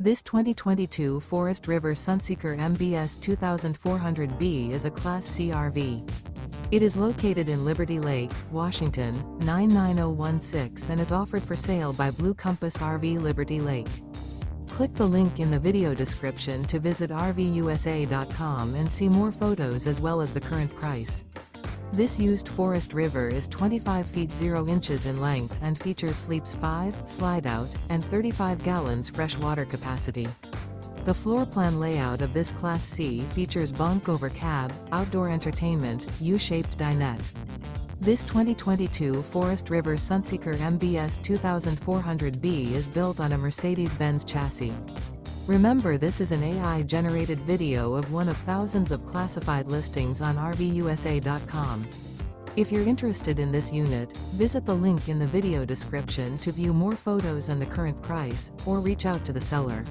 This 2022 Forest River Sunseeker MBS 2400B is a Class C RV. It is located in Liberty Lake, Washington, 99016 and is offered for sale by Blue Compass RV Liberty Lake. Click the link in the video description to visit RVUSA.com and see more photos as well as the current price. This used Forest River is 25 feet 0 inches in length and features sleeps 5, slide-out, and 35 gallons fresh water capacity. The floor plan layout of this Class C features bunk over cab, outdoor entertainment, U-shaped dinette. This 2022 Forest River Sunseeker MBS 2400B is built on a Mercedes-Benz chassis. Remember, this is an AI-generated video of one of thousands of classified listings on RVUSA.com. If you're interested in this unit, visit the link in the video description to view more photos and the current price, or reach out to the seller.